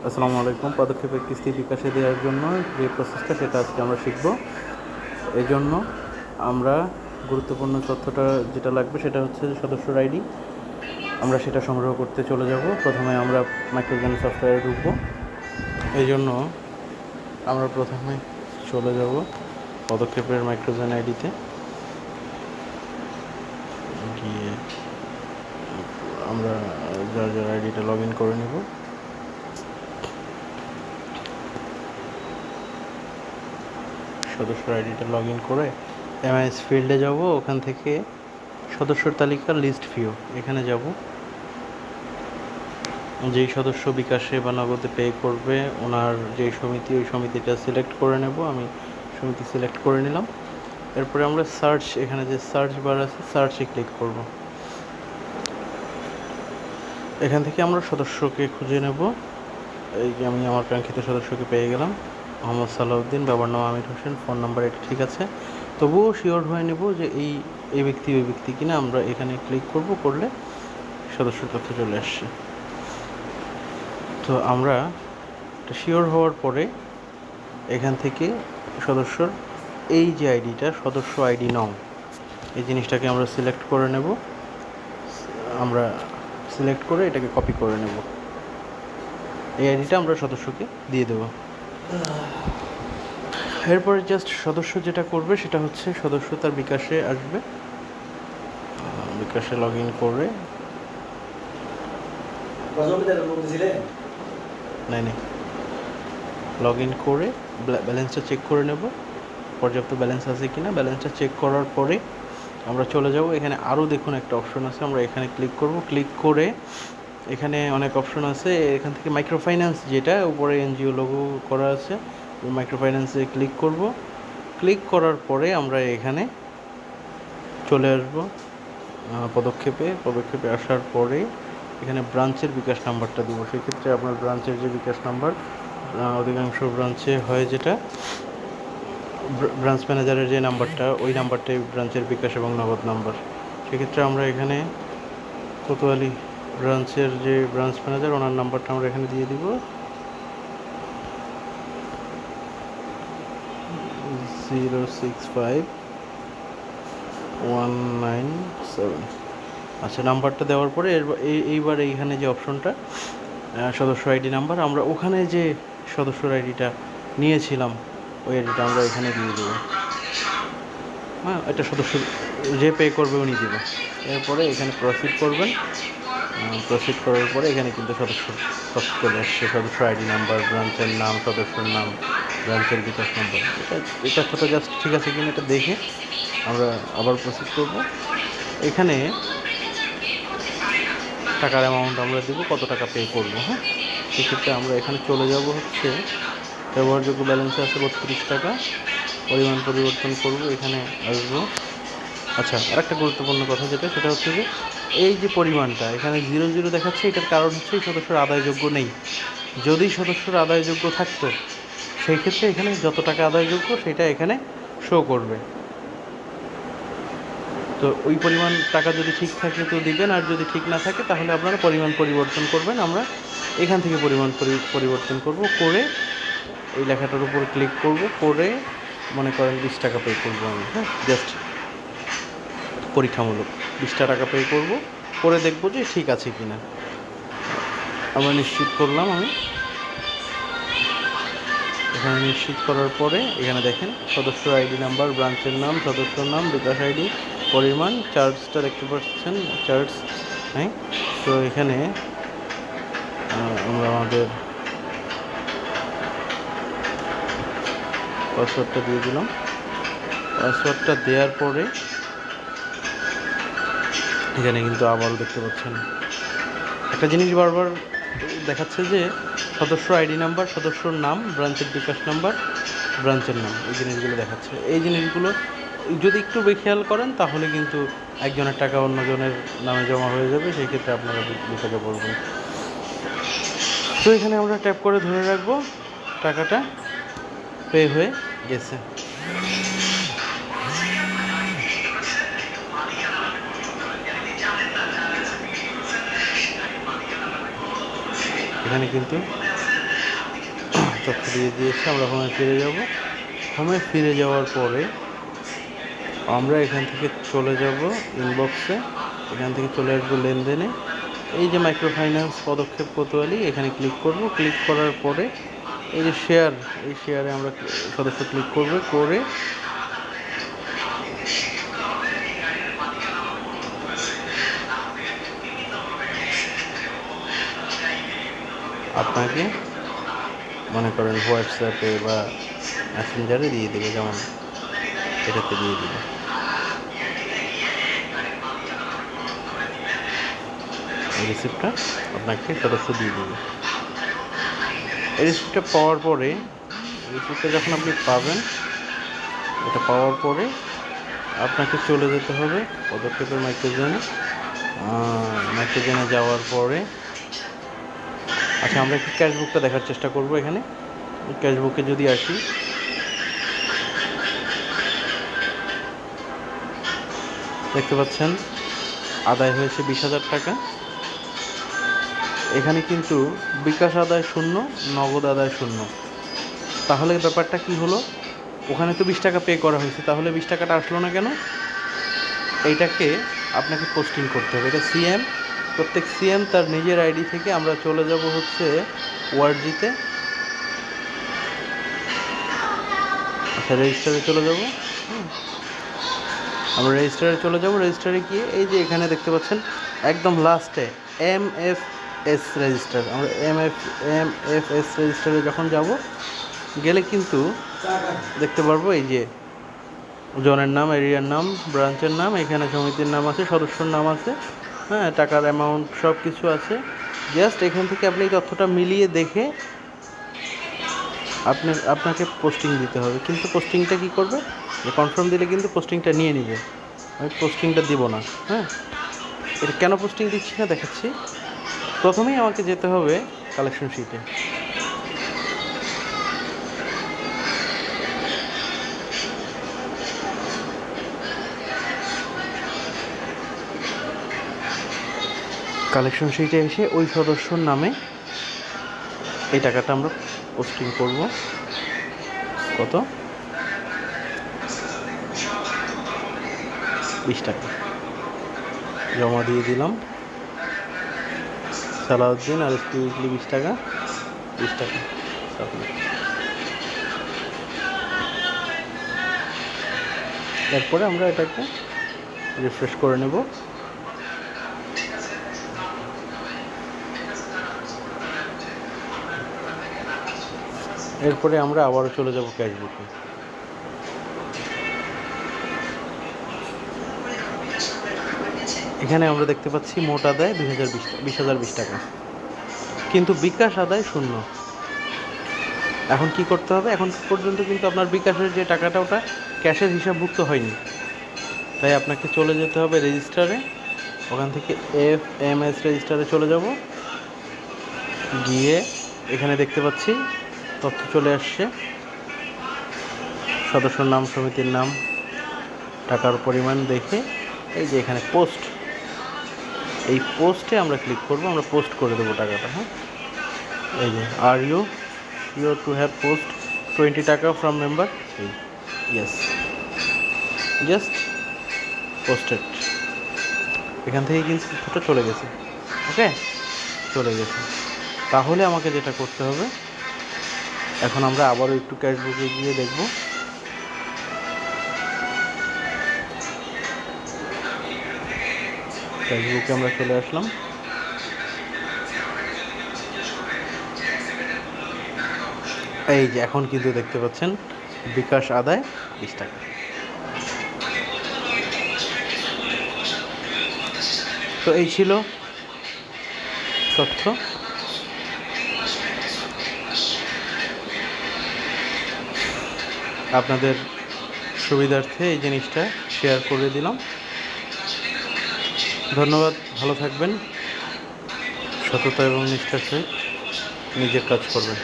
আসসালামু আলাইকুম। পদক্ষেপে কিস্তি বিকাশে দেওয়ার জন্য যে প্রসেসটা সেটা আজকে আমরা শিখব। এই জন্য আমরা গুরুত্বপূর্ণ তথ্যটা যেটা লাগবে সেটা হচ্ছে সদস্যর আইডি। আমরা সেটা সংগ্রহ করতে চলে যাব। প্রথমে আমরা মাইক্রোজেন সফটওয়্যারে ঢুকবো। এই জন্য আমরা প্রথমে চলে যাব পদক্ষেপের মাইক্রোজেন আইডিতে গিয়ে আমরা যার আইডিটা লগ ইন করে নেব। সদস্য আইডিটা লগ ইন করে এমআইএস ফিল্ডে যাব। ওখান থেকে সদস্যর তালিকার লিস্ট ভিউ এখানে যাব। যেই সদস্য বিকাশে বা নগদে পে করবে ওনার যেই সমিতি, ওই সমিতিটা সিলেক্ট করে নেব। আমি সমিতি সিলেক্ট করে নিলাম। এরপরে আমরা সার্চ, এখানে যে সার্চ বার আছে সার্চে ক্লিক করব। এখান থেকে আমরা সদস্যকে খুঁজে নেব। এই যে আমি আমার কাঙ্ক্ষিত সদস্যকে পেয়ে গেলাম, মোহাম্মদ সালাউদ্দিন, বাবার নাম আমির হোসেন, ফোন নাম্বার এটা ঠিক আছে। তবুও শিওর হয়ে নেব যে এই ব্যক্তি ওই ব্যক্তি কিনা। আমরা এখানে ক্লিক করব, করলে সদস্যর তথ্য চলে আসছে। তো আমরা শিওর হওয়ার পরে এখান থেকে সদস্যর এই যে আইডিটা, সদস্য আইডি নং, এই জিনিসটাকে আমরা সিলেক্ট করে নেব। আমরা সিলেক্ট করে এটাকে কপি করে নেব। এই আইডিটা আমরা সদস্যকে দিয়ে দেব। এরপরে জাস্ট সদস্য যেটা করবে সেটা হচ্ছে সদস্য তার বিকাশে আসবে, বিকাশে লগ ইন করে নাই লগ ইন করে ব্যালেন্সটা চেক করে নেব, পর্যাপ্ত ব্যালেন্স আছে কি না। ব্যালেন্সটা চেক করার পরে আমরা চলে যাব। এখানে আরও দেখুন একটা অপশন আছে, আমরা এখানে ক্লিক করব। ক্লিক করে এখানে অনেক অপশন আছে। এখান থেকে মাইক্রোফাইন্যান্স, যেটা উপরে এনজিও লোগো করা আছে, মাইক্রোফাইন্যান্সে ক্লিক করব। ক্লিক করার পরে আমরা এখানে চলে আসব পদক্ষেপে আসার পরে এখানে ব্রাঞ্চের বিকাশ নাম্বারটা দিব। সেক্ষেত্রে আপনার ব্রাঞ্চের যে বিকাশ নাম্বার, অধিকাংশ ব্রাঞ্চে হয় যেটা ব্রাঞ্চ ম্যানেজারের যে নাম্বারটা, ওই নাম্বারটাই ব্রাঞ্চের বিকাশ এবং নগদ নাম্বার। সেক্ষেত্রে আমরা এখানে কোতোয়ালি ব্রাঞ্চের যে ব্রাঞ্চ ম্যানেজার, ওনার নাম্বারটা আমরা এখানে দিয়ে দিব 065197। আচ্ছা, নাম্বারটা দেওয়ার পরে এইবার এইখানে যে অপশনটা সদস্য আইডি নাম্বার, আমরা ওখানে যে সদস্যর আইডিটা নিয়েছিলাম ওই আইডিটা আমরা এখানে দিয়ে দেবো। হ্যাঁ, এটা সদস্য যে পে করবে উনি দেবে। এরপরে এখানে প্রসিড করবেন। প্রসিড করার পরে এখানে কিন্তু সদস্য তথ্য চলে আসছে, সদস্য আইডি নাম্বার, ব্রাঞ্চের নাম, সদস্যর নাম, ব্রাঞ্চের বিকাশ নাম্বার। এই তথ্যটা জাস্ট ঠিক আছে কিনা এটা দেখে আমরা আবার প্রসিড করব। এখানে টাকার অ্যামাউন্ট আমরা দেবো, কত টাকা পে করবো। হ্যাঁ, সেক্ষেত্রে আমরা এখানে চলে যাব হচ্ছে ব্যবহারযোগ্য ব্যালেন্সে আছে 32 টাকা, পরিমাণ পরিবর্তন করব, এখানে আসবো। আচ্ছা, আরেকটা গুরুত্বপূর্ণ কথা যেটা, সেটা হচ্ছে যে এই যে পরিমাণটা এখানে 00 দেখাচ্ছে, এটার কারণ হচ্ছে এই সদস্যর আদায়যোগ্য নেই। যদি সদস্যর আদায়যোগ্য থাকতো সেই ক্ষেত্রে এখানে যত টাকা আদায়যোগ্য সেটা এখানে শো করবে। তো ওই পরিমাণ টাকা যদি ঠিক থাকে তো দিবেন, আর যদি ঠিক না থাকে তাহলে আপনারা পরিমাণ পরিবর্তন করবেন। আমরা এখান থেকে পরিমাণ পরিবর্তন করব, করে এই লেখাটার উপর ক্লিক করব, করে মনে করেন 20 টাকা পে করবো আমি। হ্যাঁ, জাস্ট পরীক্ষামূলক 20 টাকা পে করব, করে দেখব যে ঠিক আছে কি না। আমরা নিশ্চিত করলাম। আমি এখানে নিশ্চিত করার পরে এখানে দেখেন সদস্য আইডি নাম্বার, ব্রাঞ্চের নাম, সদস্যর নাম, বিকাশ আইডি, পরিমাণ, চার্জটা দেখতে পাচ্ছেন, চার্জ। হ্যাঁ, তো এখানে আমরা আমাদের পাসওয়ার্ডটা দিয়ে দিলাম। পাসওয়ার্ডটা দেওয়ার পরে এখানে কিন্তু আবারও দেখতে পাচ্ছেন একটা জিনিস বারবার দেখাচ্ছে যে সদস্য আইডি নাম্বার, সদস্যর নাম, ব্রাঞ্চের বিকাশ নাম্বার, ব্রাঞ্চের নাম, এই জিনিসগুলো দেখাচ্ছে। এই জিনিসগুলো যদি একটু খেয়াল করেন তাহলে কিন্তু একজনের টাকা অন্যজনের নামে জমা হয়ে যাবে, সেই ক্ষেত্রে আপনারা বিপদে পড়বেন। তো এখানে আমরা ট্যাপ করে ধরে রাখবো, টাকাটা পে হয়ে গেছে। এখানে কিন্তু তথ্য দিয়ে দিয়েছে। আমরা হোমে ফিরে যাব। হোমে ফিরে যাওয়ার পরে আমরা এখান থেকে চলে যাব ইনবক্সে, এখান থেকে চলে আসবো লেনদেনে। এই যে মাইক্রো ফাইন্যান্স পদক্ষেপ কোতোয়ালি, এখানে ক্লিক করব। ক্লিক করার পরে এই যে শেয়ার, এই শেয়ারে আমরা সদস্য ক্লিক করবে, করে আপনাকে মনে করেন হোয়াটসঅ্যাপে বা মেসেঞ্জারে দিয়ে দেবে, যেমন এটাতে দিয়ে দেবে। এই রিসিপ্টটা আপনাকে সদস্য দিয়ে দেবে। এই রিসিপ্টটা পাওয়ার পরে, রিসিপ্টটা যখন আপনি পাবেন, এটা পাওয়ার পরে আপনাকে চলে যেতে হবে পদক্ষেপের মাইক্রোজোনে। মাইক্রোজোনে যাওয়ার পরে আচ্ছা, আমরা একটু ক্যাশবুকটা দেখার চেষ্টা করব। এখানে ক্যাশবুকে যদি আসি, দেখতে পাচ্ছেন আদায় হয়েছে 20,000 টাকা। এখানে কিন্তু বিকাশ আদায় 0, নগদ আদায় 0। তাহলে ব্যাপারটা কি হলো? ওখানে তো 20 টাকা পে করা হয়েছে, তাহলে 20 টাকাটা আসলো না কেন? এইটাকে আপনাকে পোস্টিং করতে হবে। এটা সিএম, প্রত্যেক সিএম তার নিজের আইডি থেকে, আমরা চলে যাব হচ্ছে ওয়ার্ডজিতে। আচ্ছা, রেজিস্টারে চলে যাব। আমরা রেজিস্টারে চলে যাব। রেজিস্টারে গিয়ে এই যে এখানে দেখতে পাচ্ছেন একদম লাস্টে MFS রেজিস্টার, আমরা MFS রেজিস্টারে যখন যাব, গেলে কিন্তু দেখতে পারবো এই যে জনের নাম, এরিয়ার নাম, ব্রাঞ্চের নাম, এখানে সমিতির নাম আছে, সদস্যর নাম আছে, হ্যাঁ, টাকার অ্যামাউন্ট সব কিছু আছে। জাস্ট এখান থেকে আপনি এই তথ্যটা মিলিয়ে দেখে আপনাকে পোস্টিং দিতে হবে। কিন্তু পোস্টিংটা কী করবে? কনফার্ম দিলে কিন্তু পোস্টিংটা নিয়ে নিবে। আমি পোস্টিংটা দিব না। হ্যাঁ, এটা কেন পোস্টিং দিচ্ছি না দেখাচ্ছি। প্রথমেই আমাকে যেতে হবে কালেকশন শিটে। কালেকশন শিটে এসে ওই সদস্যর নামে এই টাকাটা আমরা পোস্টিং করব। কত? 20 টাকা জমা দিয়ে দিলাম। সালাউদ্দিন আর উইকলি 20 টাকা, 20 টাকা। তারপরে আমরা এটাকে রিফ্রেশ করে নেব। এরপরে আমরা আবারও চলে যাব ক্যাশবুকে। এখানে আমরা দেখতে পাচ্ছি মোট আদায় 20,020 টাকা, কিন্তু বিকাশ আদায় 0। এখন কি করতে হবে? এখন পর্যন্ত কিন্তু আপনার বিকাশের যে টাকাটা, ওটা ক্যাশের হিসাবভুক্ত হয়নি। তাই আপনাকে চলে যেতে হবে রেজিস্টারে। ওখান থেকে FMS রেজিস্টারে চলে যাব। গিয়ে এখানে দেখতে পাচ্ছি তথ্য চলে আসছে, সদস্যর নাম, সমিতির নাম, টাকার পরিমাণ দেখে এই যে এখানে পোস্ট, এই পোস্টে আমরা ক্লিক করব। আমরা পোস্ট করে দেবো টাকাটা। হ্যাঁ, এই যে are you to have post 20 টাকা from member. Yes, just posted. এখান থেকে কিন্তু তথ্যটা চলে গেছে। ওকে, চলে গেছে। তাহলে আমাকে যেটা করতে হবে, এখন আমরা আবারও একটু ক্যাশবুকে গিয়ে দেখব। ক্যাশবুকে আমরা চলে আসলাম। এই যে এখন কিন্তু দেখতে পাচ্ছেন বিকাশ আদায় 20 টাকা। তো এই ছিল তথ্য। আপনাদের সুবিধার্থে এই জিনিসটা শেয়ার করে দিলাম। ধন্যবাদ, ভালো থাকবেন, সততা এবং নিষ্ঠার সহিত নিজের কাজ করবেন।